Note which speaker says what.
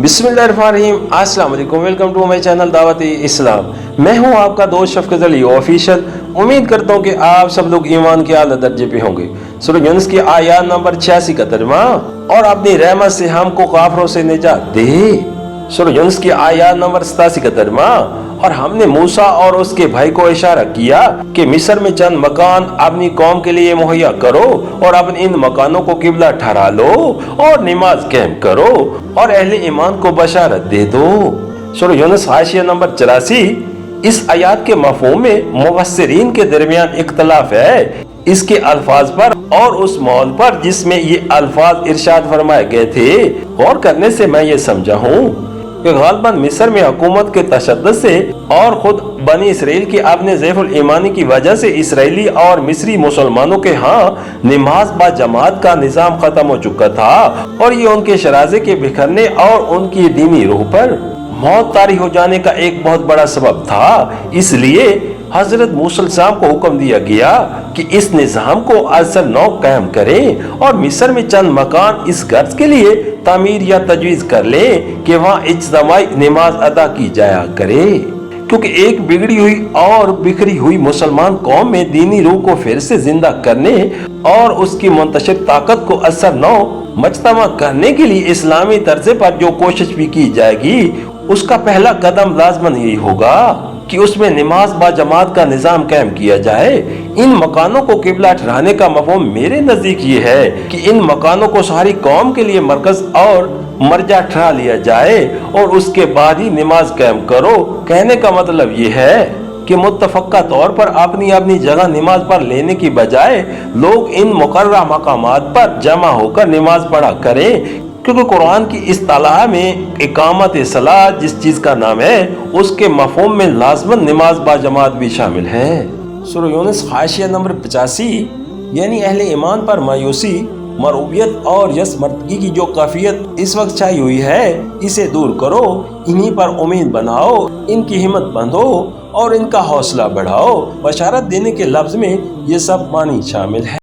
Speaker 1: बिस्मिल्लाहिर्रहमानिर्रहीम, अस्सलाम वालेकुम, वेलकम टू माय चैनल दावत इस्लाम। मैं हूं आपका दोस्त शफकत अली ऑफिशियल। उम्मीद करता हूं कि आप सब लोग ईमान के आला दर्जे पे होंगे। सूरह यूनुस की आयत नंबर 86 का तर्जुमा, और अपनी रहमत से हमको काफरों से निजात दे। सूरह यूनुस की आयत नंबर 87 का तर्जुमा, और हमने मूसा और उसके भाई को इशारा किया कि मिस्र में चंद मकान अपनी कौम के लिए मुहैया करो और अपने इन मकानों को किबला ठहरा लो और नमाज कायम करो और अहले ईमान को बशारत दे दो। सूरह यूनुस हाशिया नंबर 84। इस आयत के मफहूम में मुफस्सिरीन के दरमियान इख्तलाफ है, इसके अल्फाज पर और उस माहौल पर जिसमें ये अल्फाज इरशाद फरमाए गए थे। गौर करने से मैं ये समझा हूँ कि गालिबन मिस्र में हुकूमत के तशद्दुद से और खुद बनी इसराइल की अपने ज़ैफ़ुल ईमानी की वजह से इसराइली और मिस्री मुसलमानों के यहाँ नमाज बा जमात का निज़ाम खत्म हो चुका था, और ये उनके शराजे के बिखरने और उनकी दीनी रूह पर मौत तारी हो जाने का एक बहुत बड़ा सबब था। इसलिए हजरत मूसा अलैहिस्सलाम को हुक्म दिया गया कि इस निज़ाम को असर नौ कायम करें और मिस्र में चंद मकान इस गर्ज के लिए तामीर या तजवीज़ कर लें कि वहाँ इज्तिमाई नमाज अदा की जाया करे, क्योंकि एक बिगड़ी हुई और बिखरी हुई मुसलमान कौम में दीनी रूह को फिर से जिंदा करने और उसकी मुंतशिर ताकत को असर नौ मजतमा करने के लिए इस्लामी तर्ज़े पर जो कोशिश भी की जाएगी, उसका पहला कदम लाज़मन यही होगा कि उसमें नमाज बा जमात का निज़ाम कायम किया जाए। इन मकानों को किबला ठहराने का मफहूम मेरे नज़दीक ये है कि इन मकानों को सारी कौम के लिए मरकज और मर्जा ठहरा लिया जाए और उसके बाद ही नमाज कायम करो। कहने का मतलब ये है कि मुत्तफ़क़ा तौर पर अपनी अपनी जगह नमाज पर लेने की बजाय लोग इन मुकर्रर मकामात पर जमा होकर नमाज पढ़ा करें, क्योंकि कुरान की इस तलाह में इकामत सलाह जिस चीज का नाम है उसके मफहूम में लाज़मन नमाज बा जमात भी शामिल है। सूरह यूनुस हाशिया नंबर 85, यानी अहले ईमान पर मायूसी, मरूबियत और यसमर्दगी की जो कैफियत इस वक्त छाई हुई है, इसे दूर करो, इन्हीं पर उम्मीद बनाओ, इनकी हिम्मत बंधो और इनका हौसला बढ़ाओ। बशारत देने के लफ्ज में ये सब मानी शामिल है।